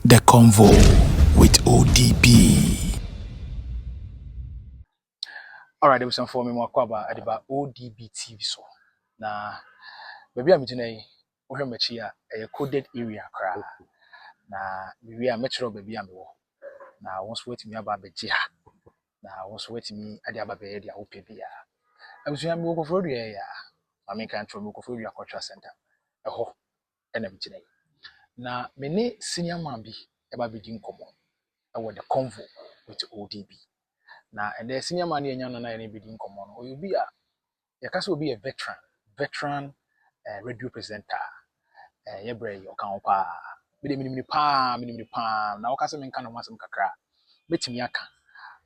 The Convo with ODB. Alright, there was some for me more about ODB TV so. Na baby I'm today, we have a coded area cra. Na we are metro baby am wo. Na once wait me about GGA. Na once wait me at the ababe dia OPB ya. I was young go for ya. I mean can try go for your culture center. Eho enem today. Na me ne senior man bi eba bi din komo. E the Convo with ODB. Na and the senior man enya no na ene bi din komo no. Obi a yakase obi a veteran radio presenter. Yebre yo kan pa. Minimum pa na wakase men kan no masem kakra. Betimi aka.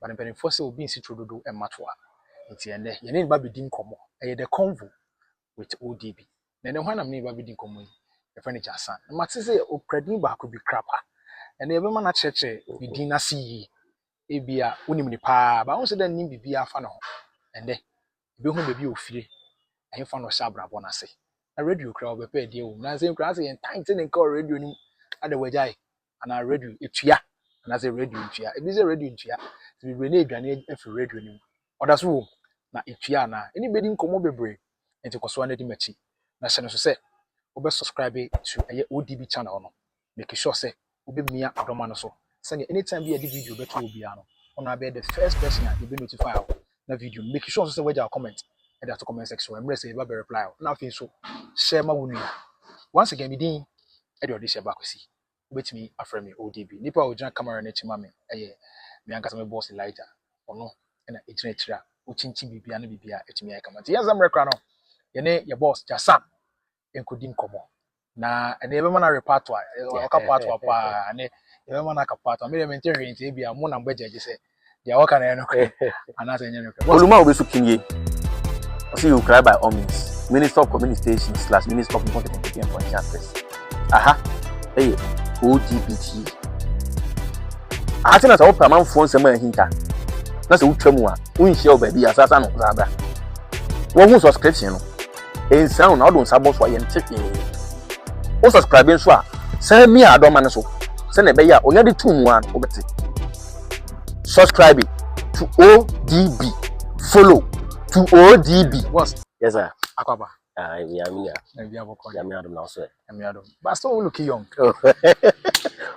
But the force obi insitro dodo e matoa. Nti ende ye ne ba bi din komo. The Convo with ODB. Na ne hwanam ne ba bi din komo yi. The furniture san. Mate say o kradin ba ko bi krapa. And ebe ma na cheche bi din na si ebia wonim ni pa ba won se dan nim bibia fa no. Ende ebe hu bebi ofire. Ayin fa no shabra bonase. Na radio kra obepe die wo. Na say kra say en time say nka radio nim ade wajai. Ana radio etua. Na say radio etua. Ebi say radio etua. Ti bi na edwane efi radio nim. Oda so wo na etua na. Eni bedi nkomo bebre. Enti koso na di machi. Na se no so say obe subscribe to ODB channel no. Make sure say obe mia adoma no so. Say anytime we edit video beto obi ano. Ona be the first person you be notify na video. Make sure say we comment at the comment section. Emre say you be reply. Na fin so share ma wunu. Once again, bidin e de odise ba kwesi. Obetimi afre me ODB. Nipa ojan camera na chima me me anka me boss lighter. Ono na ejina tira. O chinchi bibia na bibia etimi ay kamati. Yan zamre kra no. Ye ne ye boss Jasam enkodin komo. Na ene ebe mana repertoire waka patwa pa ane ebe mana ka patwa me maintain rent e bia mo na mbeje je se dia waka na eno ana se enye no oluma obesu kinye see you cry by all means Minister of Communication / Minister of Information and Broadcasting aha hey OGBT atina sa opa man phone sema hinta na se utwamu a unhia obabi asasa no zabra wo hu subscription no ensan na odon sabo so yente o subscribe so a say me adoma ne so say na be ya onya de 2 mu an obeti subscribe to ODB follow to ODB boss yes sir akwaba we are me na bia boko ya me adom na so me adom but still look young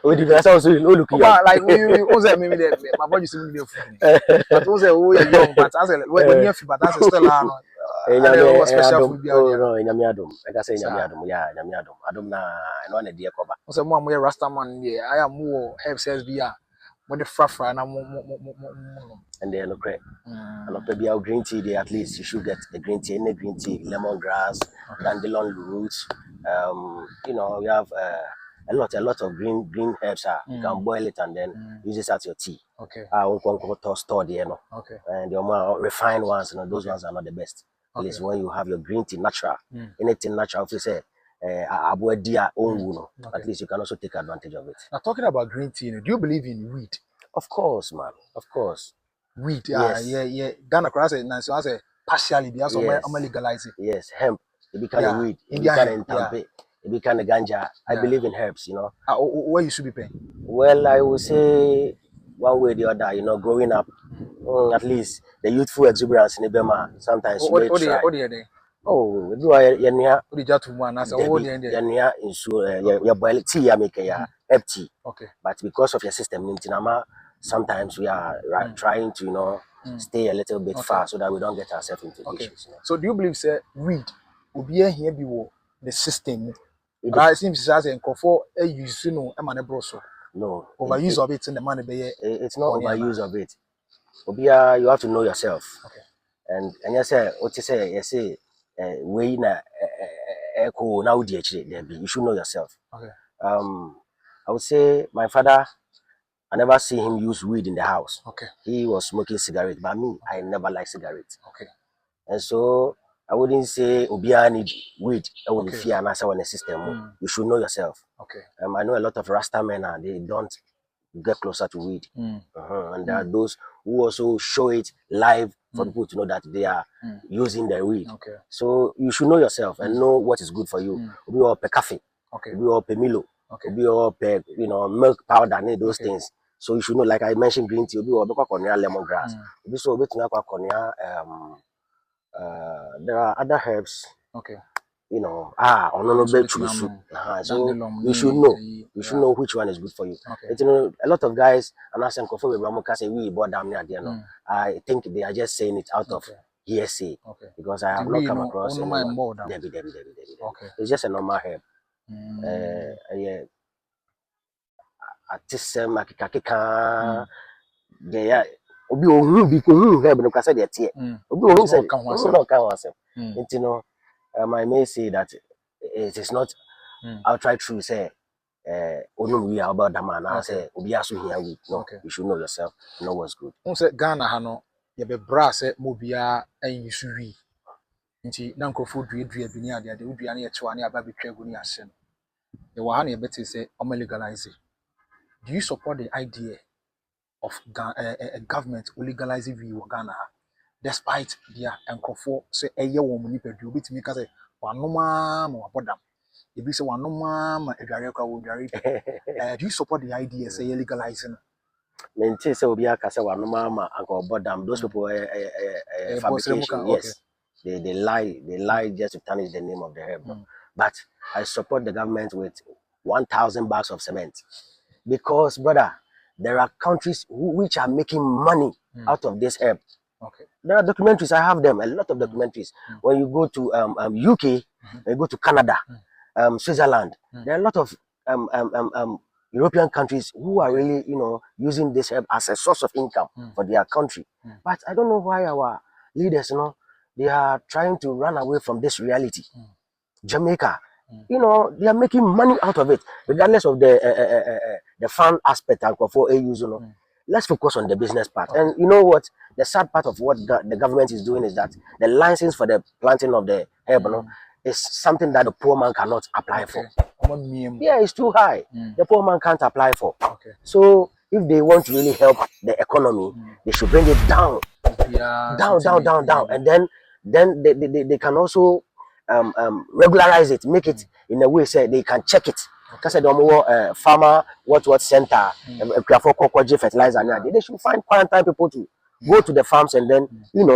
ODB na so look young like you say me there my body see me there but you say oh you young but as when you feel but as still no special food bia no nyame adom I can say nyame adom ya nyame adom na no na de ekoba o say mo am rasta man here I am mo herbs bia mo de frafra na mo and then okay and after be our green tea they at least you should get a green tea, any green tea, lemongrass, dandelion roots, you know we have a lot of green herbs you can boil it and then use it as your tea. Okay. To store there no. Okay. And the more refined ones, you know, those ones are not the best. At least when you have your green tea natural, anything natural, if you say at least you can also take advantage of it. Now talking about green tea, do you believe in weed? Of course, man. Of course. Weed, yes. yeah. Ghana cross it now, so I say partially because I'm legalize it. Yes, hemp. It become weed. It become tampe. It become ganja. I believe in herbs, you know. Where you should be paying? Well, I would say one way or the other, you know, growing up, at least the youthful exuberance in Ibema sometimes you may try. Oh, do I your boil tea I make herb tea. Okay. But because of your system in Tinama, sometimes we are trying to, you know, stay a little bit far so that we don't get ourselves into issues. You know? So do you believe say weed will be here be the system? It seems as a for a use no broso. No. Overuse of it in the money be it's not overuse of it. Obia, you have to know yourself. Okay. And you say what you say way na echo now you should know yourself. Okay. I would say my father, I never see him use weed in the house. Okay. He was smoking cigarettes, but me, I never like cigarettes. Okay. And so I wouldn't say Obia need weed. I wouldn't fear and answer on the system. You should know yourself. Okay. I know a lot of Rasta men and they don't get closer to weed. And there are those who also show it live for people to know that they are using their weed. Okay. So you should know yourself and know what is good for you. We all pe cafe. Okay. We all pe Milo. Okay. Be all peg, milk powder, and those things. So you should know, like I mentioned, green tea, be all lemongrass. Be so bit there are other herbs. Okay. On bed so you should know. You should know which one is good for you. Okay. A lot of guys and ask them say we bought down there. I think they are just saying it out of hearsay. Okay. Because I have not come across anyone. Debbie. Okay. It's just a normal herb. Atisem akikakika there obi ohun bi ko hun herb no kasa de tie. Obi ohun say no kan wasem. I may say that it is not outright true say we are about that man. I say obi aso here we no. You should know yourself, know what's good. Say Ghana ha no ye be bra say mo bia an yisu wi. Nti na nkofo dua bi ni ade ade dua na ye chewa na aba betwa gu ni ase no. Ye wa ha na ye beti say o legalize. Do you support the idea of a government legalizing weed in Ghana, despite their nkofo say eye wo mu nipa du obetimi ka say wanoma ma wabodam e bi say wanoma ma edware kwa wo dware do you support the idea say legalizing? Maintain say obi aka say wanoma ma anka wabodam those people fabrication. Yes. They lie just to tarnish the name of the herb. But I support the government with 1,000 bags of cement. Because, brother, there are countries which are making money out of this herb. Okay. There are documentaries, I have them, a lot of documentaries. When you go to UK, when you go to Canada, Switzerland, there are a lot of European countries who are really, using this herb as a source of income for their country. But I don't know why our leaders, they are trying to run away from this reality. Jamaica, they are making money out of it, regardless of the fun aspect for AUs. Let's focus on the business part. And you know what? The sad part of what the government is doing is that the license for the planting of the herb is something that the poor man cannot apply for. Yeah, it's too high. The poor man can't apply for. So if they want to really help the economy, they should bring it down, down, and then they can also regularize it, make it in a way say they can check it. Because the farmer what center, fertilizer, they should find quarantine people to go to the farms and then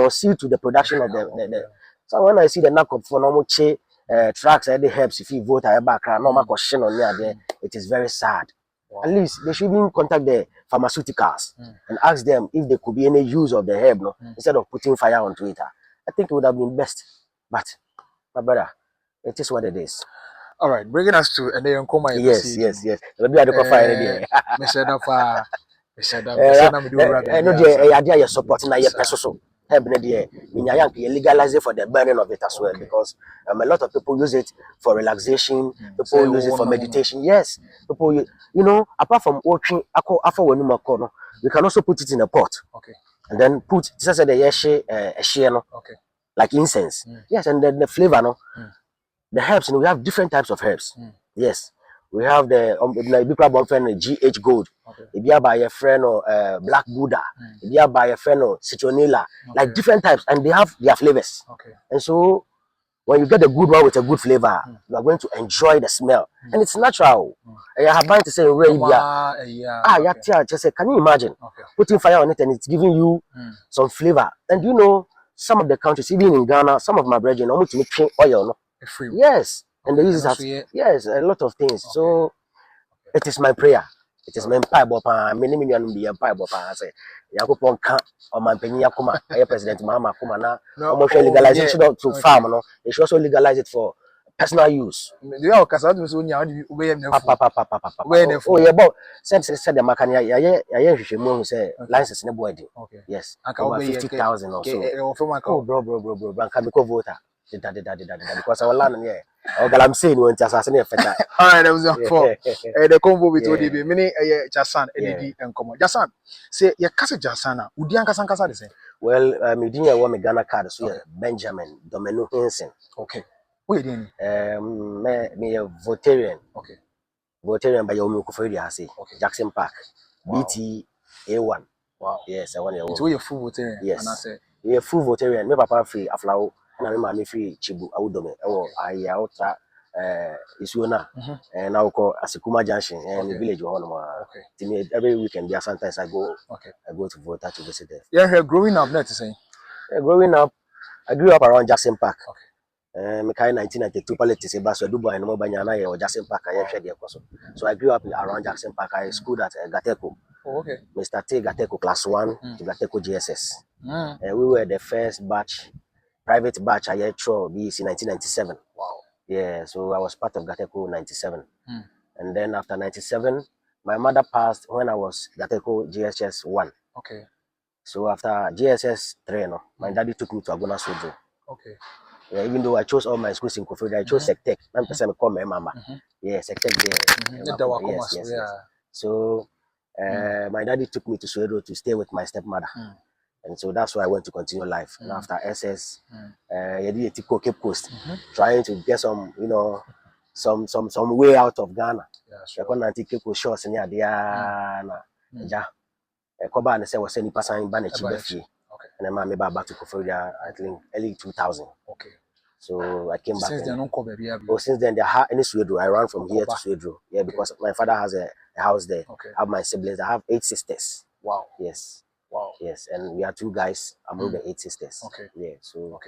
see to the production of the. So when I see the knack of normal tracks and the helps if you vote back normal question on there, it is very sad. Wow. At least they should even contact the pharmaceuticals and ask them if there could be any use of the herb instead of putting fire on Twitter. I think it would have been best. But my brother, it is what it is. All right, bringing us to and then come yes. Maybe I don't fire there. I know the idea you're supporting now. You're legalize it for the burning of it as well, because a lot of people use it for relaxation. People use it for meditation. Yes, people, apart from watching, we can also put it in a pot. Okay. And then put just a share, okay, like incense. Yes, and then the flavor, the herbs, we have different types of herbs. Yes, we have the GH gold. If you are by a friend or black Buddha, if you are by a friend or citronella, like different types, and they have their flavors. Okay. And so when you get a good one with a good flavor, you are going to enjoy the smell, and it's natural. I have to say, can you imagine putting fire on it and it's giving you some flavor? And some of the countries, even in Ghana, some of my brethren almost make oil, free. Yes, and they use it as a lot of things. Okay. So it is my prayer. It is my Bible. Many be a Bible. I say, Yakupon can't or my penny Yakuma, President Mahama Kumana, almost legalization to farm. They should also legalize it for personal use. Oh, yeah, but since said the Macania, say license in the body. Yes, over 50,000 or so. Oh, bro, can be voter. Because our land here. I'm saying when Jasan effect. All right, that was for the convo with ODB. Many Jasan, LED and Common. Jasan, say your cousin Jasana, Udian Kasan say. Well, me didn't want me Ghana card, so Benjamin Domenu Henson. Okay. Who you me a Votarian. Okay. Votarian by Yomu Kufuri Hasi. Okay. Jackson Park. Wow. BT A1. Wow. Yes, I want you. So you're full Votarian. Yes. And I say you're full Votarian. Me papa free aflao. Na me free chibu awudome ewo aya outa Isuona, and now call Asikuma Junction and the village one. Okay. Every weekend, yeah, sometimes I go to Volta to visit there. Yeah, growing up, let's say. Growing up, I grew up around Jackson Park. Mekai 1992 politics in Basso Dubai and Mobanyana or Jackson Park. So I grew up around Jackson Park. I schooled at Gateko. Mr. T Gateko class 1 to Gateko GSS. We were the first batch, private batch I had through BC 1997. Wow. Yeah, so I was part of Gateko 97. And then after 97, my mother passed when I was Gateko GSS 1. Okay. So after GSS 3, my daddy took me to Agona Sojo. Okay. Yeah, even though I chose all my schools in Koforidua, I chose Sectech. I'm person call my mama. Yeah, Sectech there. Yes. So my daddy took me to Soweto to stay with my stepmother. And so that's why I went to continue life. And after SS, I did a Tico Cape Coast, trying to get some, you know, some way out of Ghana. Yeah, sure. Cape Coast shores and yeah, Koba and say was sending passing Banichi. Okay. And then I back to Koforidua, I think early 2000. Okay. So I came back. Since then, since then, in Sweden, I ran from here to Sweden. Yeah, because my father has a house there. Okay. I have my siblings. I have 8 sisters. Wow. Yes. Wow. Yes, and we are 2 guys among the 8 sisters. Okay. Yeah. So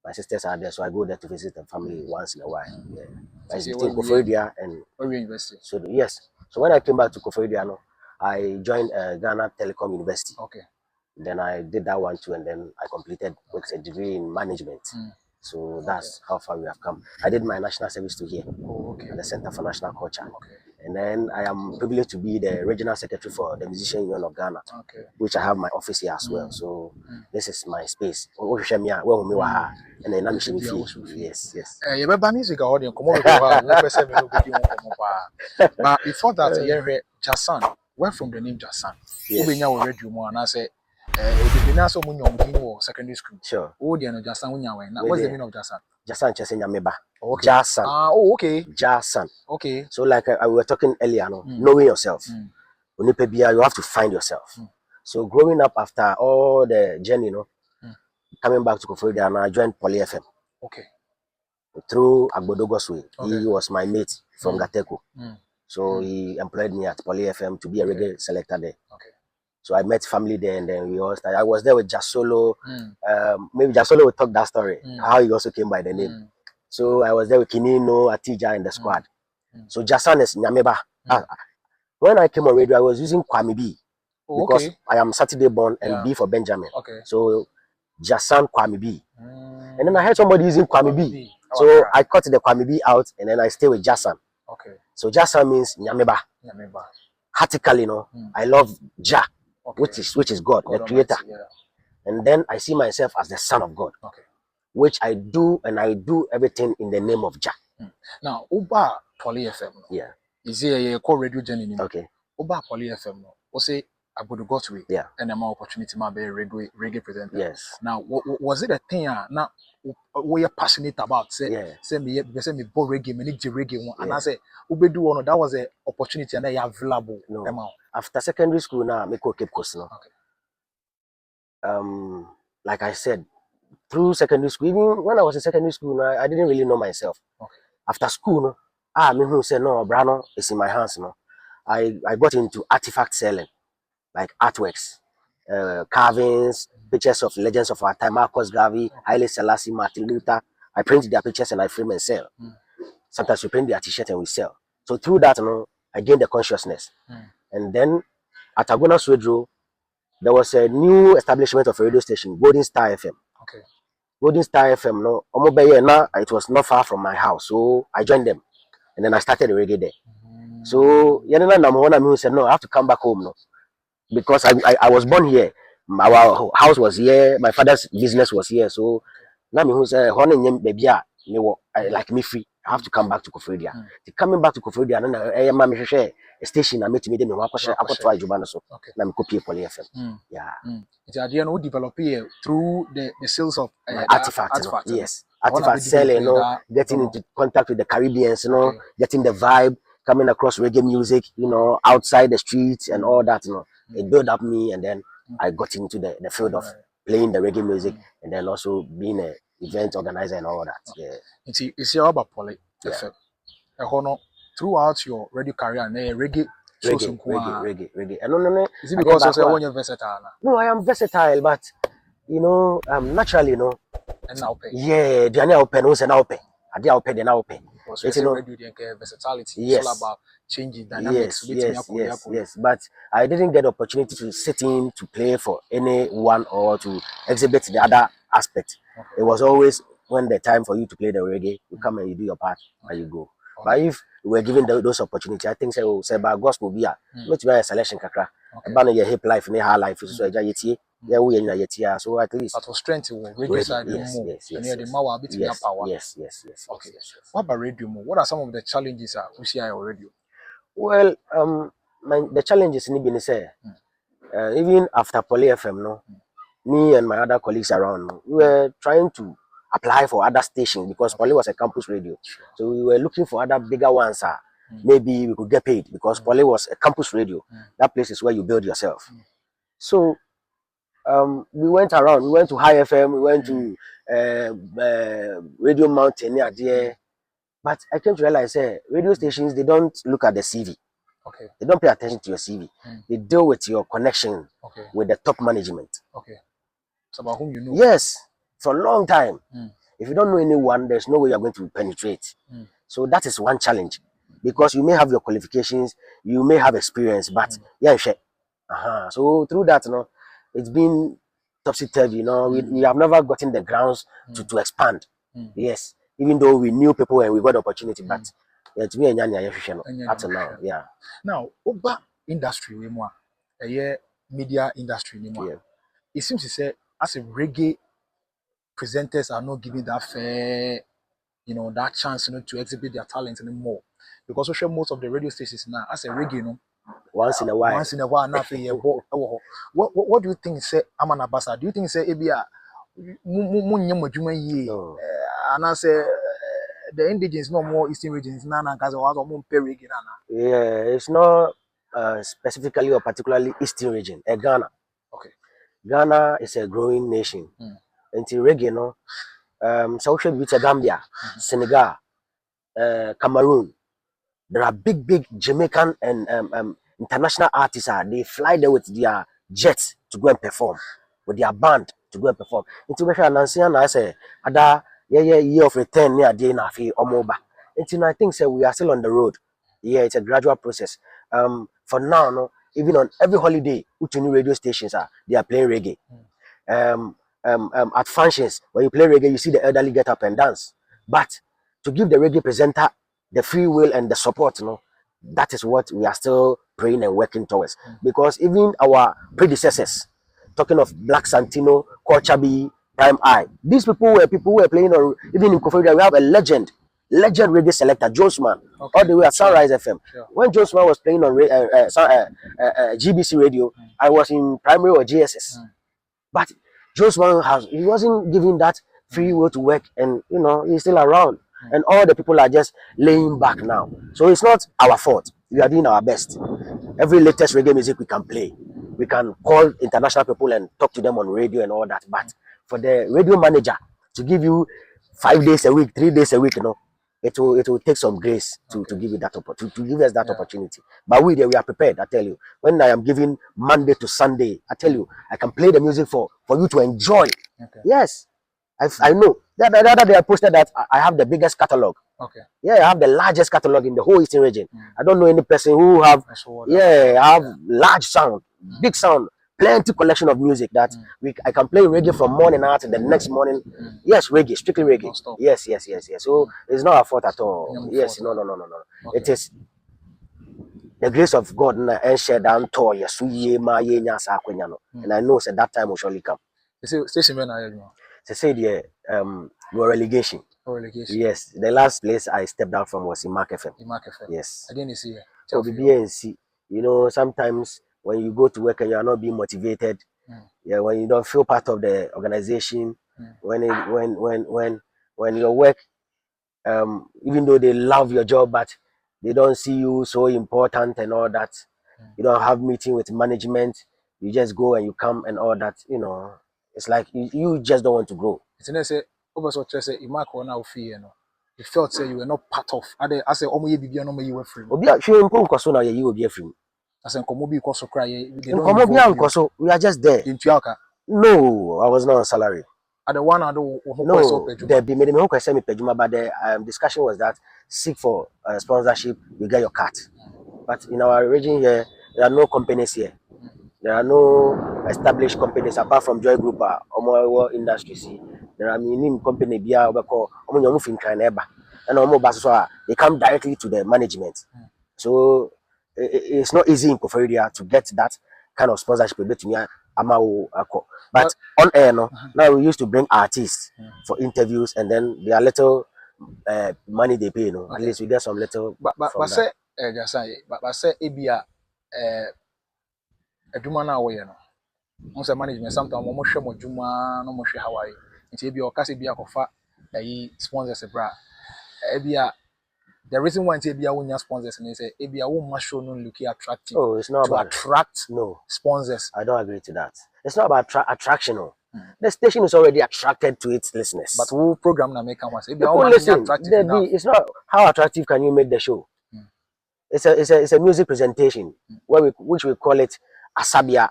my sisters are there, so I go there to visit the family once in a while. Yeah. It's between Koforidua and University. So yes. So when I came back to Koforidua, I joined Ghana Telecom University. Okay. Then I did that one too, and then I completed with a degree in management. So that's how far we have come. I did my national service to here at the Center for National Culture. And then I am privileged to be the regional secretary for the Musician Union of Ghana, which I have my office here as well. So this is my space. And then I'm yes. But before that, you Jason. Where from the name Jason? Secondary school. Sure. What's the meaning of Jason? Jason Chesenya Okay. Jason. Okay. Jason. Okay. So like we were talking earlier, knowing yourself. You have to find yourself. So growing up after all the journey, coming back to Koforidua, and I joined Poly FM. Okay. Through Agbodogos way. He was my mate from Gateko. So he employed me at Poly FM to be a reggae selector there. Okay. So I met family there, and then we all started. I was there with Jasolo. Maybe Jasolo will talk that story, how he also came by the name. So I was there with Kinino, Atija, and the squad. So Jason is Nyameba. When I came on radio, I was using Kwame B. Because I am Saturday born and B for Benjamin. Okay. So Jason Kwame B. And then I heard somebody using Kwame B. So I cut the Kwame B out, and then I stay with Jason. Okay. So Jason means Nyameba. Practically, I love Jah, which is God, the creator. And then I see myself as the son of God. Okay. Which I do, and I do everything in the name of Jah. Now, Uba Poly FM. Yeah. Is here a core radio journey? Okay. Uba Poly FM. We say I would go to it. Yeah. And I'm opportunity to be a reggae presenter. Yes. Now, was it a thing now we are passionate about? Say me bo reggae, me need reggae one. And I say, Ubedu one, that was an opportunity and they are available. No. After secondary school now, I go Cape Coast now. Okay. Like I said, through secondary school, even when I was in secondary school, I didn't really know myself. Okay. After school, me who said no, Brano, it's in my hands. I got into artifact selling, like artworks, carvings, pictures of legends of our time, Marcus Garvey, Haile Selassie, Martin Luther. I print their pictures and I frame and sell. Sometimes we print their t-shirt and we sell. So through that, I gained the consciousness. And then at Agona Swedro, there was a new establishment of a radio station, Golden Star FM. Okay. Golden Star FM, it was not far from my house, so I joined them, and then I started the reggae there. So Yanina said, no, I have to come back home, because I was born here. Our house was here, my father's business was here, so Nami who said, like me free. I have to come back to Koforidua. Coming back to Koforidua, and I share a station. I met me them. I try Jubana so. Na me copy Poly FM. Yeah. It's the idea no develop here through the sales of artifacts. Yes, artifact selling. Getting into contact with the Caribbeans. Getting the vibe, coming across reggae music. Outside the streets and all that. It built up me, and then I got into the field of playing the reggae music, and then also being a event organizer and all that. Yeah. It's about Poly. FM. Throughout your radio career, reggae. Reggae. No. Is it because of when you're versatile? No, I am versatile, but naturally, And now pay. Yeah, they are now open. Who's now open? Are they open? They now open. It's radio, versatility. Yes. It's all about changing dynamics. Yes. But I didn't get the opportunity to sit in to play for anyone or to exhibit the other aspect. Okay. It was always when the time for you to play the reggae, you come and you do your part and you go. Okay. But if we were given those opportunities, I think say about gospel be a selection kakra. About your hip life, high life, so yeah, we are so at least. That was strength reggae side more. Yes. Okay. What about radio more? What are some of the challenges we see on radio? Well, the challenges in Ibini say, even after Poly FM, me and my other colleagues around, we were trying to apply for other stations because Poly was a campus radio. Sure. So we were looking for other bigger ones. Maybe we could get paid because Poly was a campus radio. That place is where you build yourself. So we went around. We went to High FM. We went to Radio Mountain near there. But I came to realize, radio stations, they don't look at the CV. Okay. They don't pay attention to your CV. They deal with your connection with the top management. Okay. It's about whom you know. Yes, for a long time. If you don't know anyone, there's no way you're going to penetrate. So that is one challenge. Because you may have your qualifications, you may have experience, but so through that, it's been topsy-turvy. We have never gotten the grounds to expand. Yes. Even though we knew people and we got the opportunity, but to me, up to now, yeah. Now, over industry, media industry, it seems to say as a reggae presenters are not given that fair, that chance, to exhibit their talent anymore. Because most of the radio stations now, as a reggae, once in a while, nothing. What do you think? Say, I'm an ambassador. Do you think say Ebia, and I say the indigenous no more eastern regions nana because yeah, it's not specifically or particularly eastern region. Ghana. Okay. Ghana is a growing nation. Until reggae, social beauty Gambia, Senegal, Cameroon. There are big Jamaican and international artists. They fly there with their jets to go and perform, with their band to go and perform. Until I say, year of return near day na fi omoba. Until I think we are still on the road. Yeah, it's a gradual process. For now, even on every holiday, new radio stations they are playing reggae. At functions, when you play reggae, you see the elderly get up and dance. But to give the reggae presenter the free will and the support, that is what we are still praying and working towards. Because even our predecessors, talking of Black Santino, Kochabi, Prime Eye, these people were playing on, even in Koforia, we have a legend reggae selector, Josman, all the way at Sunrise FM. Sure. When Josman was playing on GBC radio, I was in primary or GSS. But Josman he wasn't giving that free will to work, and he's still around. And all the people are just laying back now. So it's not our fault. We are doing our best. Every latest reggae music we can play. We can call international people and talk to them on radio and all that. But for the radio manager to give you 5 days a week, 3 days a week, it will take some grace to give you that opportunity, to give us that opportunity. But we are prepared, I tell you. When I am giving Monday to Sunday, I tell you, I can play the music for you to enjoy. Okay. Yes. I know. The other day I posted that I have the biggest catalog. Okay. Yeah, I have the largest catalog in the whole Eastern region. I don't know any person who have. I have large sound, big sound, plenty collection of music that I can play reggae from morning out to the next morning. Yes, reggae, strictly reggae. Yes. So it's not our fault at all. Yes, no. Okay. It is the grace of God and share down to and I know that time will surely come. They said relegation. Yes, the last place I stepped out from was in Mark FM. Yes. Again, you see. So the BNC, sometimes when you go to work and you are not being motivated, when you don't feel part of the organization, when your work, even though they love your job, but they don't see you so important and all that, you don't have meeting with management, you just go and you come and all that, It's like you just don't want to grow. It's say over so say you mark one out fee, you felt say you were not part of. I say omo ye bibia no you were free. Obi a hwe nko nkoso na ye obi afrim. I say nkomo bi koso cry they don't Nkomo bia nkoso, we are just there. in Tuaka. No, I was not on salary. At the one I do No, there be many people say me pejuma, but the discussion was that seek for sponsorship, you get your cut. But in our region here, there are no companies here. There are no established companies apart from Joy Group or Industries. There are many companies bia obeko omo nyamu fin kan eba. And omo baso so they come directly to the management. So it's not easy in Koforidua to get that kind of sponsorship. But on air, no, now we used to bring artists for interviews, and then there are little money they pay, no. At least we get some little. But say just say, but say ebia adwuma na wo ye no. On say management sometimes mo hwe mo dwuma no mo hwe Hawaii. Nti ebia o kase bia kofa sponsors bra. Ebia the reason why ebia wonya sponsors is say ebia wo ma show no look attractive. Oh, it's not about attract no sponsors. I don't agree to that. It's not about attraction. No. The station is already attracted to its listeners. But who program na make am say listen, it's not how attractive can you make the show. It's a music presentation which we call it Asabia.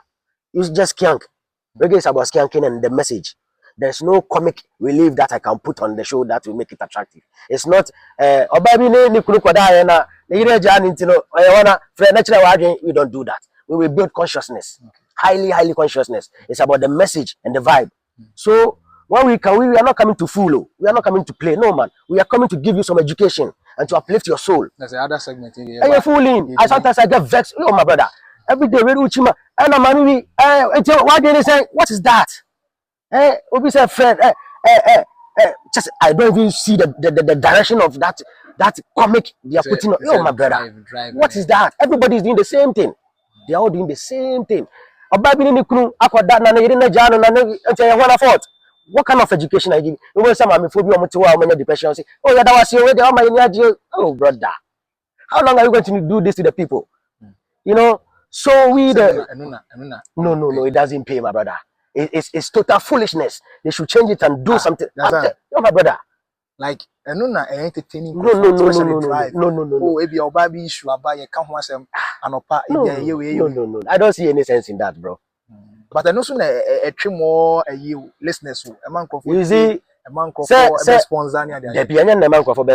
It's just skank. Reggae is about skanking and the message. There's no comic relief that I can put on the show that will make it attractive. It's not we don't do that. We will build consciousness. Highly consciousness. It's about the message and the vibe. So when we are not coming to fool. We are not coming to play. No man. We are coming to give you some education and to uplift your soul. There's the other segment in here. And you're fooling. Sometimes I get vexed. Oh my brother. Every day read Uchima. And why did they say what is that? Obi say friend. Just I don't even see the direction of that comic they are putting on. Oh my brother. What is that? Everybody is doing the same thing. They are all doing the same thing. What kind of education I give? You know, some phobia, depression. Say, oh yeah, that was your oh brother. How long are you going to do this to the people? You know, so we no, it doesn't pay, my brother. It's total foolishness. They should change it and do something. No, my brother. Like entertaining. No. Oh, if your baby issue about you can't want some anopa. No. I don't see any sense in that, bro. But I know soon a trim more you listeners who a man you see a man for sponsor. The best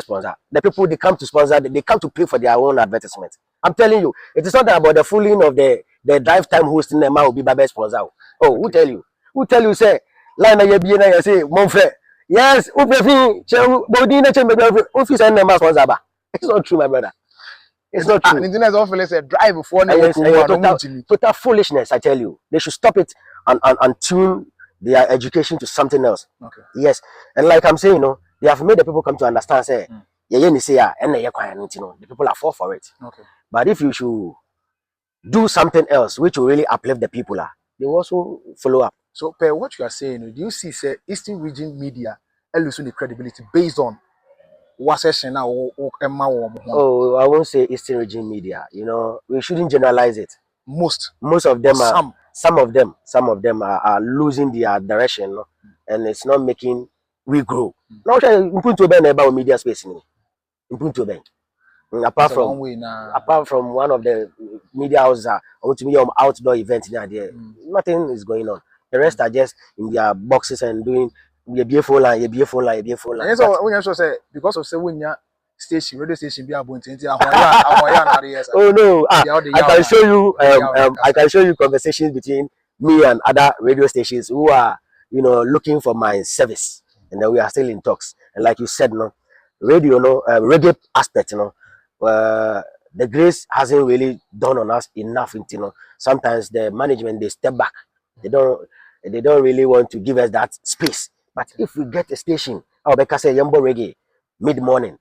sponsor. The people they come to sponsor, they come to pay for their own advertisement. I'm telling you, it is not about the fooling of the drive time hosting the man will be my best sponsor. Oh, who tell you? Who tell you say line you say mon frère. Yes, it's not true, my brother. It's not true. Drive before total foolishness, I tell you. They should stop it and tune their education to something else. Okay. Yes. And like I'm saying, they have made the people come to understand, say, the people are for it. Okay. But if you should do something else which will really uplift the people, they will also follow up. So, per what you are saying, do you see, say, Eastern region media losing the credibility based on what session now or Oh, I won't say Eastern region media. You know, we shouldn't generalize it. Most of them are. Some of them are losing their direction, and it's not making we grow. Now, improve to be about media space. Improve to be. Apart from one of the media houses, to me outdoor event there, nothing is going on. The rest are just in their boxes and doing your beautiful line. And so when you say because of radio station, be able to oh no, I can show you. I can show you conversations between me and other radio stations who are, looking for my service, and then we are still in talks. And like you said, radio, reggae aspect, the grace hasn't really done on us enough. Sometimes the management they step back. They don't really want to give us that space. But if we get a station, because say Yambo Reggae, mid-morning,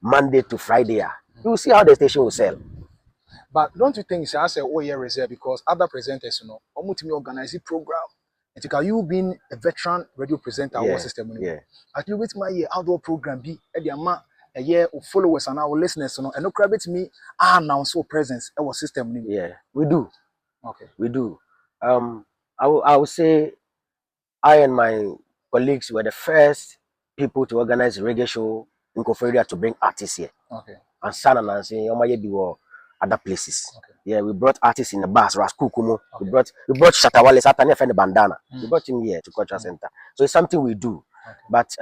Monday to Friday, you will see how the station will sell. But don't you think I say reserve because other presenters, almost me organize a program. And because you being a veteran radio presenter system, at you with my outdoor program be at the amount a year of followers and our listeners, and no credit me announce our presence our system. Yeah, we do. Okay, we do. I would say I and my colleagues were the first people to organize a reggae show in Koforia to bring artists here. Okay. And Sana and say, "Oh, other places." Okay. Yeah, we brought artists in the bus, Rasku Kumo. Okay. We brought Shatawale Satania and the Bandana. We brought him here to Cultural Center. So it's something we do. Okay. But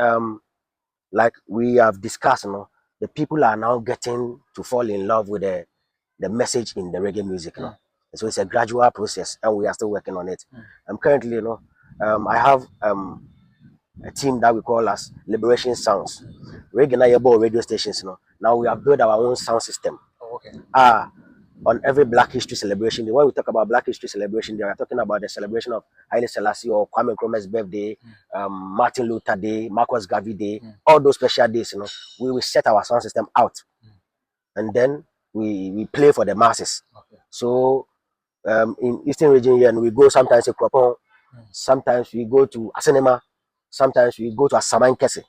like we have discussed, you know, the people are now getting to fall in love with the message in the reggae music, you know. So it's a gradual process, and we are still working on it. Currently, you know, I have a team that we call as Liberation Sounds. Reggae radio stations, you know. Now we have built our own sound system. Oh, okay. On every Black History celebration, when we talk about Black History celebration, they are talking about the celebration of Haile Selassie or Kwame Nkrumah's birthday, Martin Luther Day, Marcus Garvey Day, all those special days, you know, we will set our sound system out, and then we play for the masses. Okay. So in Eastern region here, and we go sometimes to Kropon, sometimes we go to a cinema, sometimes we go to a Saman Kese,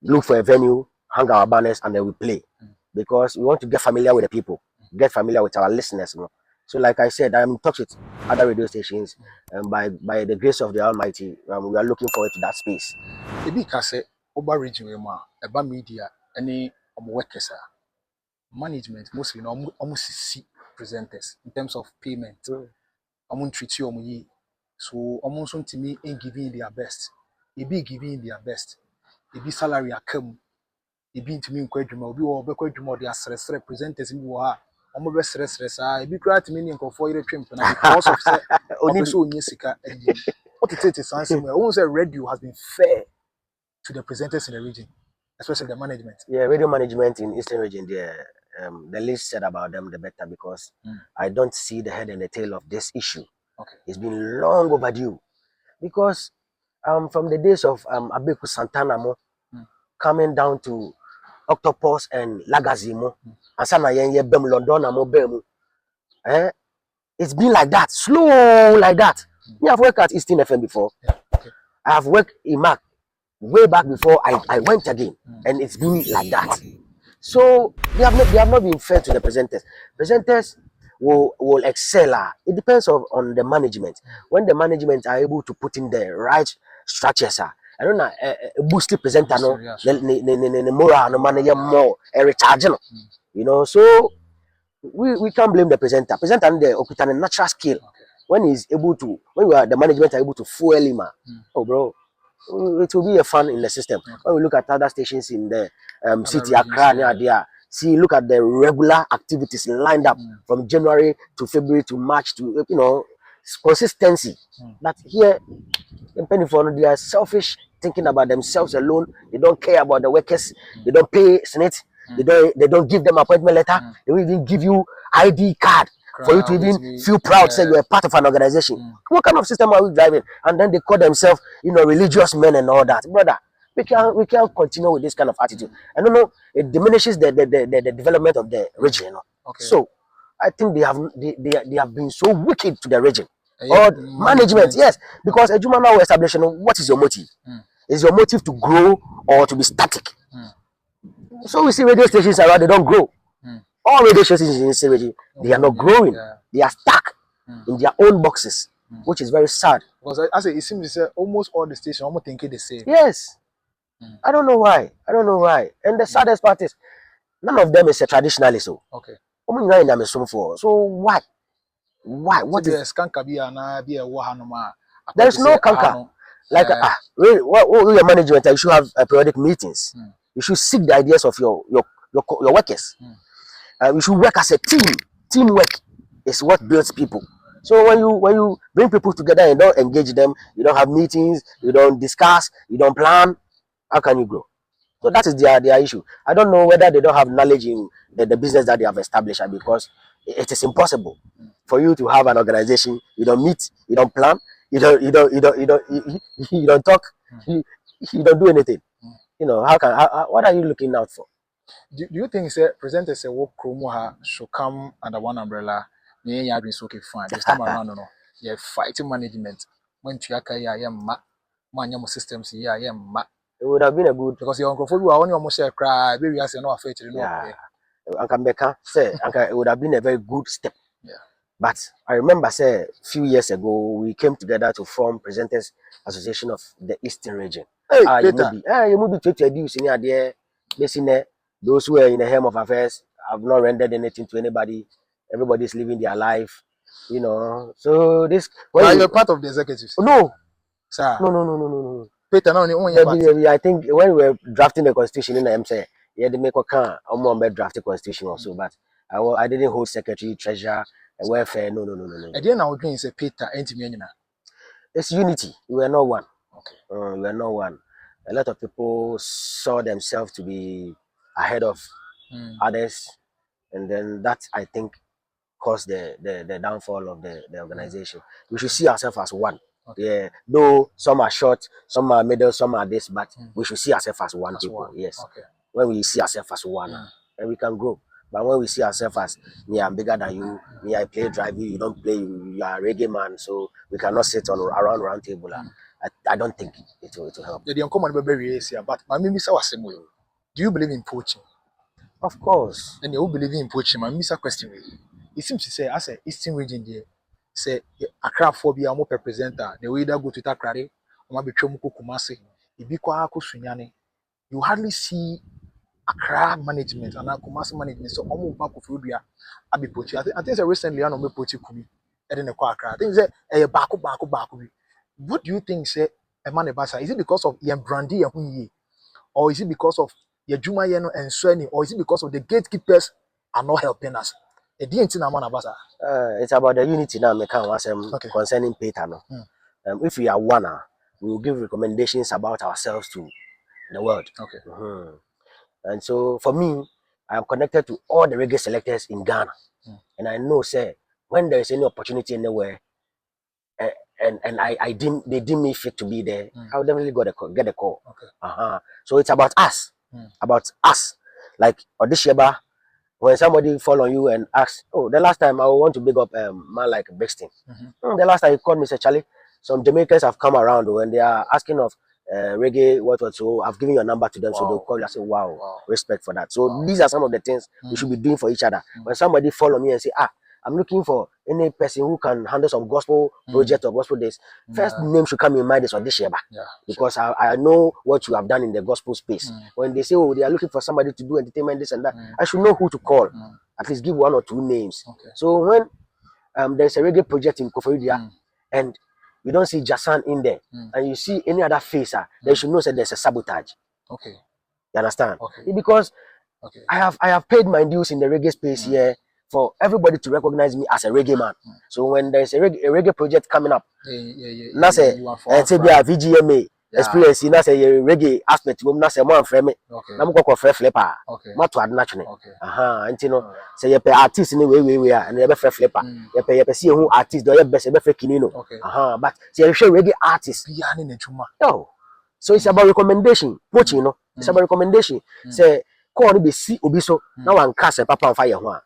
look for a venue, hang our banners, and then we play, because we want to get familiar with the people, get familiar with our listeners, you know. So like I said, I'm in touch with other radio stations, and by the grace of the Almighty, we are looking forward to that space. Ebi kase oba region eba media any workers management mostly no almost see presenters in terms of payment. Treat you so almost to me ain't giving their best. Ebi giving their best. Ebi salary akam. Ebi to me nkwadwuma obi wo bekwadwuma de asresre presenters mi wo ha. Omo be stress ebi kra to me nko for ire twem na because of say so onye sika what it is somewhere who say radio has been fair to the presenters in the region, especially the management. Yeah, radio management in Eastern region, the least said about them the better, because I don't see the head and the tail of this issue. Okay. It's been long overdue, because from the days of Abeku Santana mo coming down to Octopus and Lagazimo, and Sana Yen Bem London mo Bemu. It's been like that, slow like that. Me, I've worked at Eastern FM before. Yeah. Okay. I have worked in Mac way back before I went again, and it's been like that. So they have not been fair to the presenters. Presenters will excel. It depends on the management. When the management are able to put in the right structures, I don't know, a boosted presenter, no, the moral, no man, more a recharge, you know. So we can't blame the presenter. Presenter and the natural skill. When he's able to, when the management are able to fuel him, oh bro, it will be a fun in the system. When we look at other stations in the city, Accra, there, see, look at the regular activities lined up from January to February to March to, you know, consistency. But here, in Pennyford, they are selfish, thinking about themselves alone. They don't care about the workers. They don't pay Senate. They don't give them appointment letter. They will even give you ID card for you to even feel proud, say you're a part of an organization. What kind of system are we driving? And then they call themselves, you know, religious men and all that. Brother, we can't continue with this kind of attitude. I don't know, it diminishes the development of the region. You know? Okay. So I think they have been so wicked to the region. Or management, yes, because a Juma now establishing, what is your motive? Is your motive to grow or to be static? So we see radio stations around, they don't grow. All radio stations in this region, they are not growing. They are stuck in their own boxes, which is very sad. Because I say it seems to almost all the stations almost thinking the same. Yes. I don't know why. And the saddest part is none of them is a traditionalist. So okay. So why? What is there is no canker. Like what your management, you should have periodic meetings. You should seek the ideas of your workers. You should work as a team. Teamwork is what builds people. So when you bring people together and don't engage them, you don't have meetings, you don't discuss, you don't plan, how can you grow? So that is their issue. I don't know whether they don't have knowledge in the business that they have established, because it is impossible for you to have an organization. You don't meet, you don't plan, you don't talk, you don't do anything. You know, what are you looking out for? Do you think presenters say work Kromoha should come under one umbrella? Yeah, it's okay, fine. This time around, no. Yeah, fighting management. When Tuyaka, man, systems, it would have been a good, because your uncle for you are only almost a cry, baby, as you know, affected. Yeah, it would have been a very good step. Yeah. But I remember, a few years ago, we came together to form Presenters Association of the Eastern Region. Hey, you movie to introduce in there. Basically, those who are in the helm of affairs have not rendered anything to anybody. Everybody's living their life, you know. So this. Well, you're part of the executives. No. Sir. No. Peter, no, I think when we were drafting the constitution in the MC, yeah, they make a can draft the constitution also, but I didn't hold secretary, treasurer, welfare. No. At the end, I would say Peter, it's unity. We were not one. Okay. We were not one. A lot of people saw themselves to be ahead of others, and then that I think caused the downfall of the organization. We should see ourselves as one. Okay. Yeah, though some are short, some are middle, some are this, but we should see ourselves as one people. One. Yes. Okay. When we see ourselves as one, then we can grow. But when we see ourselves as me, I'm bigger than you, me, I play drive, you don't play, you are a reggae man, so we cannot sit on around round table. I don't think it will help. The uncommon baby is here, but my miss our same way. Do you believe in poaching? Of course. And you believe in poaching, my miss a question. It seems to say, as a Eastern region there. Say Accra phobia mo representer the way that go to Takrade or maybe Chomuko Kumasi, Ibikwa Sunyani, you hardly see Accra management and Kumasi management. So almost back of Rubia Abi Pochi. I think recently I know me Pochi Kumi and then Accra. I think say a baku. What do you think say a man basa? Is it because of Yem Brandy or is it because of Yajuma Yeno and Sweni, or is it because of the gatekeepers are not helping us? It's about the unity now. Concerning Peter. No? If we are one, we will give recommendations about ourselves to the world. Okay. And so for me, I am connected to all the reggae selectors in Ghana, and I know, say, when there is any opportunity anywhere, and they deem me fit to be there, I'll definitely get a call. Okay. So it's about us, Like Odisheba. When somebody fall on you and asks, oh, the last time I want to big up man like Brixton. The last time he called me, said, Charlie, some Jamaicans have come around when they are asking of reggae, what, so I've given your number to them, so they'll call you. I say, wow, respect for that. So these are some of the things we should be doing for each other. When somebody follow me and say, I'm looking for any person who can handle some gospel project or gospel days. First name should come in mind is Odisheba. Because I know what you have done in the gospel space. When they say, oh, they are looking for somebody to do entertainment, this and that, I should know who to call. At least give 1 or 2 names. Okay. So when there's a reggae project in Koforidia and you don't see Jasan in there, and you see any other face, then you should know that there's a sabotage. Okay. You understand? Okay. Because I have paid my dues in the reggae space here for everybody to recognize me as a reggae man. So when there's a reggae project coming up, that's a VGMA experience, that's a reggae aspect, that's a more frame. I'm going to free flipper. Not to add naturally. And you know, say you pay artists in the way we are, and you have a free flipper. You pay see who artists do your best, you have kinino. But say you show reggae artists. No. So it's about recommendation. Poaching, you know, it's about recommendation. Say, call be see obiso now one cast and papa on fire one.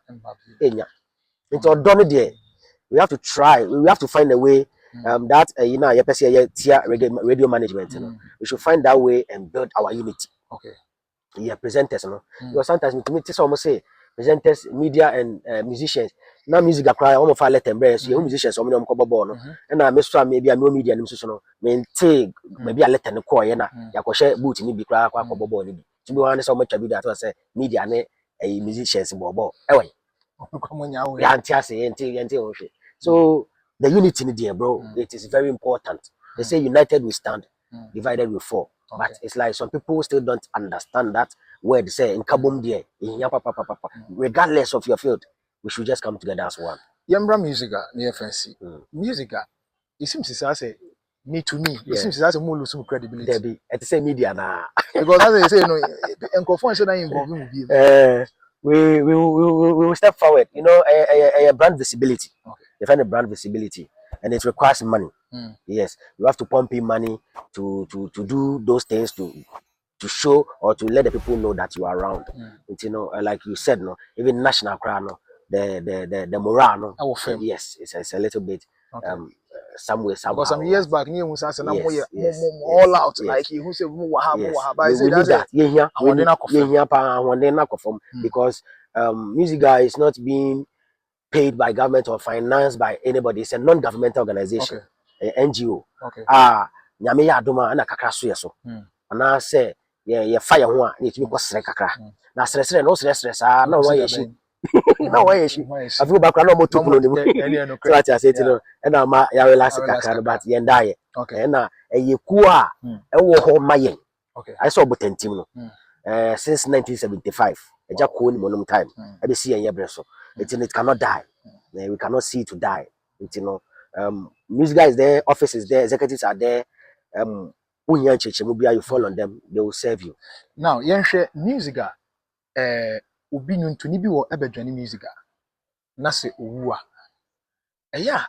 Into done there. We have to try. We have to find a way that you know, radio management. You know, we should find that way and build our unity. Okay. Yeah, presenters, you know, because sometimes we meet this almost say presenters, media and musicians. Now music cry almost far let embrace. You musicians, some of them come aboard, and I miss maybe a new media and musician. Maintain maybe a letter in the core. Ya go share boot in the cry kwa bobo ni. To be honest, how much I do that was say media a musicians bobo. Anyway, so the unity in there, bro, it is very important. They say united we stand, divided we fall. But it's like some people still don't understand that word. Say in Kabum there, regardless of your field, we should just come together as one. Yambra musica, near fancy. Musica, it seems to say me to me. It seems that's a more lose some credibility. There be at the same media now. Because as I say, no, and conform should I involve him with we will step forward. You know, a brand visibility. Define a brand visibility, and it requires money. Yes, you have to pump in money to do those things to show or to let the people know that you are around. You know, like you said, no, even national crowd, no, the morale, no, yes, it's a little bit some way, somehow. Because some years back, you was saying all out, like you say, we need that. Because music guy is not being paid by government or financed by anybody. It's a non-governmental organization, an NGO. Nyame ya adoma na kakra so yeso. And I say ye fire ho a na yetumi ko sere kakra na sere no sere sa na wa ye shi na wa ye shi afi ba kra na mo tupulo ni mu so ati aseti no e na ma ya relax kakra no but ye ndaye e na ye ku a e wo ho mayen I saw botentim no since 1975 eja ko ni monum time e be see ye bre so it cannot die. We cannot see it to die. You know, music guys there, offices there, executives are there. You fall on them, they will serve you. Now, share music ubi nyuntu ni bi wo ebedwani music na se owua. Eya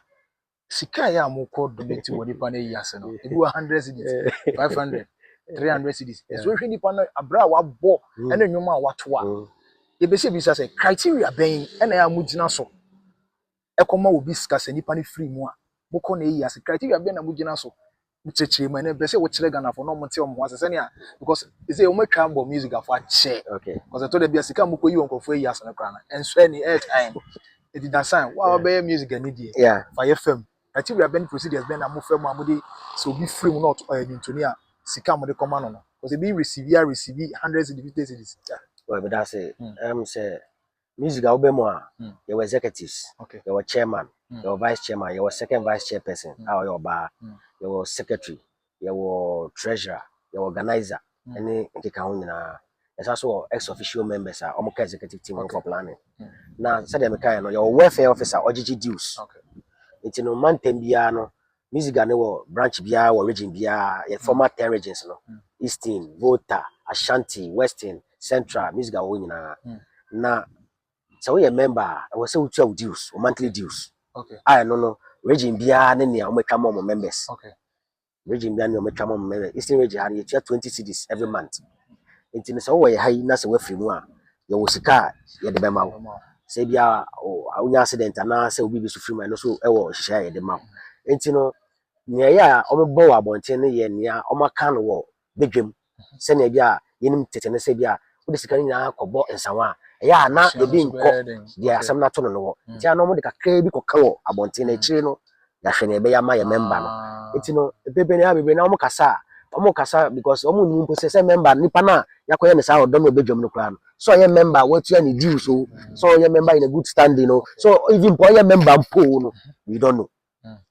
sika ya amoko donate woni pa na yase no. Ebi 100 cedis, 500, 300 cedis. So hwe ni pa na abra wa bo ena nwoma a wato a. Ye be se bi say criteria ben ena ya mugina so. Ekoma obi sika se nipa ni free mu a boko na yi ase criteria be na mugina so mucheche ma na be se wo kire Ghana for no monte omo asese ne a because e say o matwa ambo music afo che okay because to the be sika moko yi onkofo yi ase na kra na enso any air time it did that sign wa be music ani die fa ye fam criteria be procedures be na mo fam amudi so obi free mu not nyintoni a sika mo de koma no because e be receive hundreds of cities well but that's it say music album your executives your chairman your vice chairman your second vice chairperson your bar your secretary your treasurer your organizer any nkeka ho nyina there's also ex official members are omo executive team for planning na said dem kai no your welfare officer or GG dues it's no man bia no music ga no branch bia or region bia former 10 regions no Eastern, Volta, Ashanti, Western, Central music ga ho nyina na so we a member I was say we dues or monthly dues I no region bia na nia o metwa mo members region bia na o metwa mo members Eastern region ha you 20 cedis every month until so we high na se we free mu a ye wo sika ye de be ma wo say bia o nya accident na say obi bi so free mu no so e wo hihia ye de ma wo until no nia ya o bo wa bonten ne ye nia o maka no wo bedwam se na bia yenim tete ne se bia wo de sika ni na akọbọ nsanwa ya na ebi nko dia asem na to no no ntia no mo de kakra bi kokka wo abonte na chire no ya hwe na ebe ya ma ya member no enti no bebe na bebe na omo kasa because omo ni mpo se member nipa na yakoye ne sa odom obedwam no kra no so ye member what you need do so ye member in a good standing no so even po ye member mpo no you don't know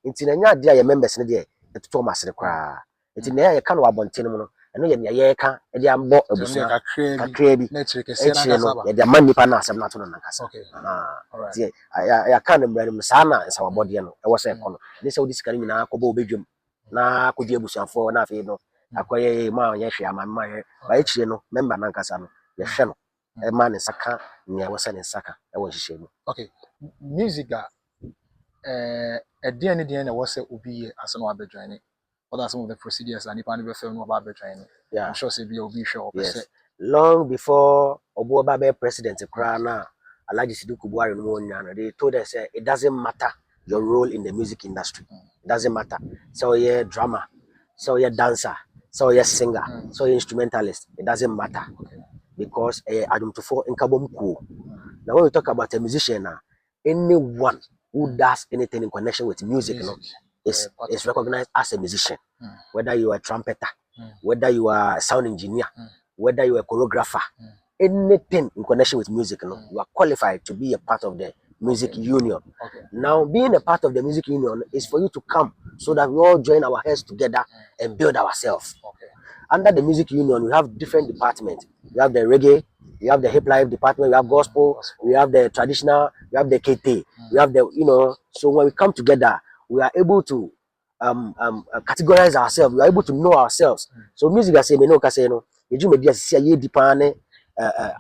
enti na nya dia ye members ne de eto masere kra enti na ye ka no abonte no no eno ye ne ye ka e de ambo ebusa kakra bi na chire kese na kasa ba ye de man nipa na asem na to na kasa tie ya ka ne mbrɛ no sa na nsa wabode no e wo se ko no ne se wo disikari nyina akɔbɔ obedwam na akɔdi abusuafo na afei no akoye ma onye hwe amamma ye ba echire no member na nkasa no ye hwe no e ma ne saka ne wo se ne saka e wo hihye mu okay music den na wo se obi ye ase no abedwane what are some of the procedures and if any film no abedwane I'm sure say be obi hwe opese long before obo ba be president kra na Alhaji Sidiku Buhari no nya no they told us it doesn't matter your role in the music industry it doesn't matter so you're drummer so you're dancer so you're singer so you're instrumentalist it doesn't matter because adumtofo nkabom ku now when we talk about a musician anyone who does anything in connection with music no, is recognized as a musician whether you are a trumpeter whether you are a sound engineer whether you are a choreographer anything in connection with music no, you are qualified to be a part of the music union. Now being a part of the music union is for you to come so that we all join our heads together and build ourselves. Under the music union we have different departments. We have the reggae, we have the hip life department, we have gospel, we have the traditional, we have the KT, we have the so when we come together we are able to categorize ourselves, we are able to know ourselves. So music I say me no ka say no you media see ye depane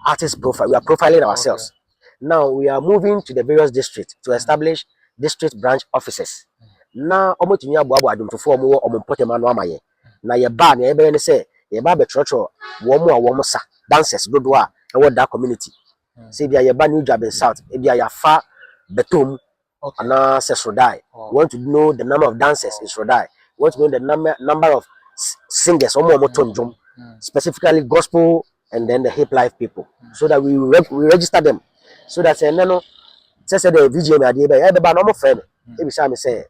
artist profile, we are profiling ourselves. Now we are moving to the various districts to establish district branch offices. Now omo tumi aboabo adumfofo omo wo omo potema no amaye na ye ba na ye be ne say ye ba be trocho wo mo a wo mo sa dancers dodo a e wo that community say bia ye ba New Job South e bia ya fa betom na se Srodai. You want to know the number of dancers in Srodai, you want to know the number of singers omo tonjom specifically gospel and then the hip life people so that we register them so that say no say the VGA na dey be e be ba no mo friend e be say me say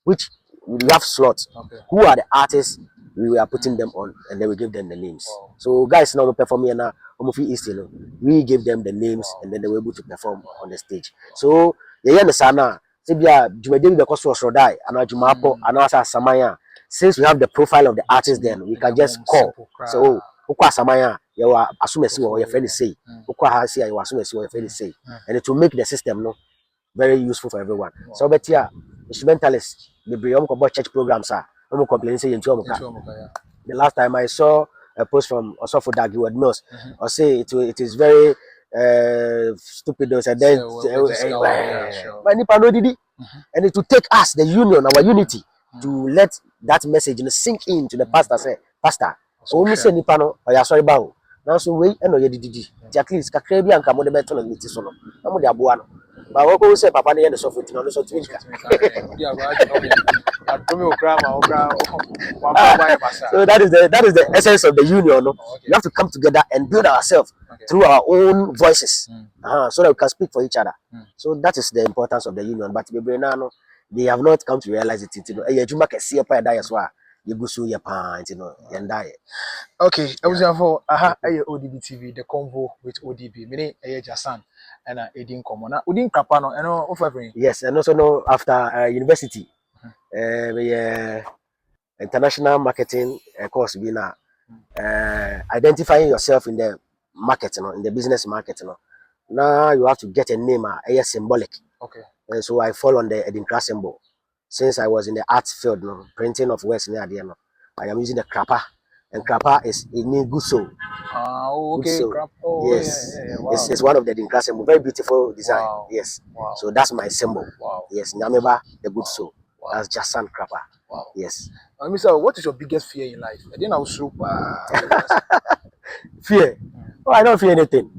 which we have slots who are the artists we are putting them on, and then we give them the names. So guys now perform here now, East, we give them the names, and then they were able to perform on the stage. So yeah, the sana. Sibia, Jumedi the cost was Rodai, and Jumapo, and also Samaya. Since we have the profile of the artist, then we can just call. So, Ukwa Samaya, you are assume what your friend is say. Ukwa Hasia, you assume what your friend is say, and it will make the system very useful for everyone. So, but yeah, instrumentalists, the Briom about church programs are no complaints. The last time I saw a post from Osofo Dagi Mills, or say it is very stupid, and then and it will take us, the union, our unity, to let that message sink into the pastor. Say, Pastor, only say Nipano, or ya sorry bow. Now so wait and no did at least Kakrebi and Camo the better and Mitisono. I'm with the Abuano. But what go say Papa the software to so that is the essence of the union. We have to come together and build ourselves through our own voices, so that we can speak for each other. So that is the importance of the union. But they have not come to realize it. You can see a pair as well. You go so your pants, and die. Okay, I was for ODB TV, the convo with ODB, meaning Jasan and Edin Common. Udin Capano, and offering. Yes, and also after university, international marketing course being identifying yourself in the market, in the business market. Now you have to get a name, symbolic. Okay. And so I fall on the Edinkra symbol. Since I was in the art field, printing of works near the end, I am using the krapa. And krapa is it means good soul. Okay. Yes. Yeah. Wow. It's one of the Edinkra symbol. Very beautiful design. Wow. Yes. Wow. So that's my symbol. Wow. Yes. Nyameba, the good soul. Wow. That's Jasan krapa. Wow. Yes. Mr. What is your biggest fear in life? I didn't know Fear. Oh, I don't fear anything.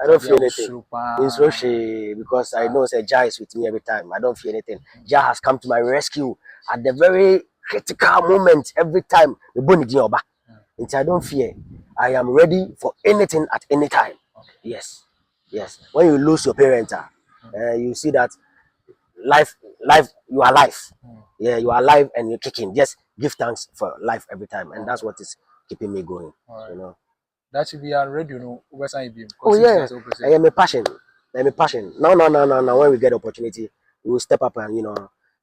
I don't fear anything. It's Roshi because I know JAH is with me every time. I don't fear anything. JAH has come to my rescue at the very critical moment every time. And I don't fear. I am ready for anything at any time. Yes. Yes. When you lose your parents, you see that life, you are alive. Yeah, you are alive and you're kicking. Just give thanks for life every time. And that's what is keeping me going. That should be already, Oh yeah, I am a passion. I'm a passion. No. When we get opportunity, we will step up and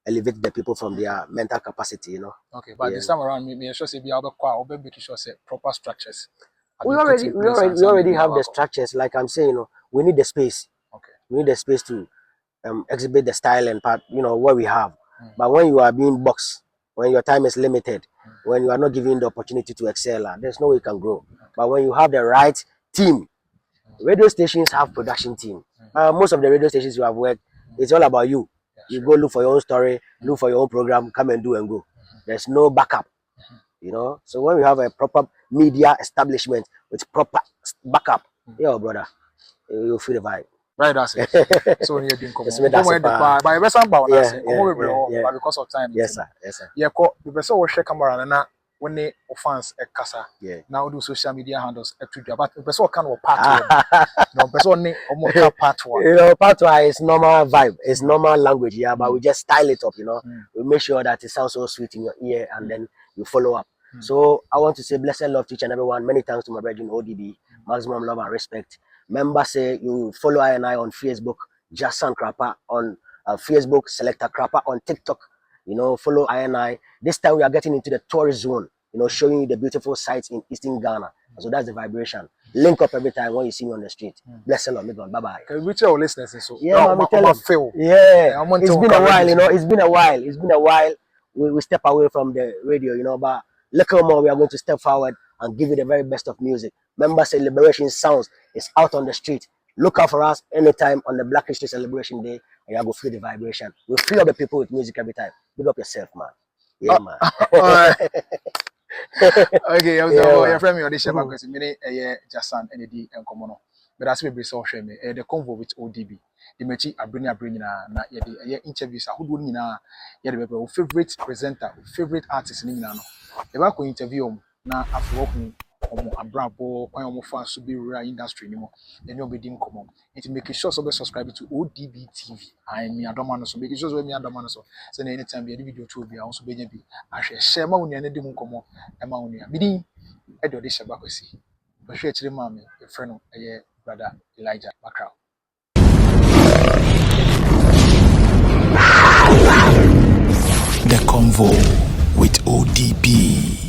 elevate the people from their mental capacity. Okay, but this time around, me sure say be able to make sure say proper structures. We already have the structures. Like I'm saying, we need the space. Okay. We need the space to exhibit the style and part. What we have. But when you are being boxed, when your time is limited, when you are not given the opportunity to excel, there's no way you can grow. But when you have the right team, radio stations have production team. Most of the radio stations you have worked, it's all about you. You go look for your own story, look for your own program, come and do and go. There's no backup, So when we have a proper media establishment with proper backup, brother, you'll feel the vibe. Right, that's it. So when you're doing by because of time. Yes, sir. Yeah, the person will share camera and when they fans a casa. Yeah. Now do social media handles but the person can part one. Person part one. Part one is normal vibe, it's normal language, but we just style it up, We make sure that it sounds so sweet in your ear and then you follow up. So I want to say blessed love to each and everyone. Many thanks to my brethren ODB, maximum love and respect. Members say you follow I on Facebook, Jasan Krapa on Facebook, Selector Krapa on TikTok. Follow I. This time we are getting into the tourist zone, showing you the beautiful sights in Eastern Ghana. So that's the vibration. Link up every time when you see me on the street. Bless you, Lord. Bye bye. Can we tell our listeners so? Yeah, it's been a while, It's been a while. We step away from the radio, but little more we are going to step forward and give you the very best of music. Members say Liberation Sounds is out on the street. Look out for us anytime on the Black History Celebration Day, and you go feel the vibration. We fill up the people with music every time. Big up yourself, man. Yeah, man. Okay, your friend me on the show because me Jasan ND and Komono. But as we be so share me the convo with ODB. The mechi abring na ye interviews who do nyina ye the favorite presenter, favorite artist ni nyina no. E ba ko interview na afro omo abrabo kwan omo fa so be rural industry ni mo ene obedi nkomo nti make sure so be subscribe to ODB TV I me adoma no so make sure so me adoma no so na anytime be video to obi a so be nya bi ahwe share ma wonu ene di mu nkomo e ma wonu ya bidin e de odi sheba kwesi bahwe akire ma me e friend no eye brother Elijah Bakra. The Convo with ODB.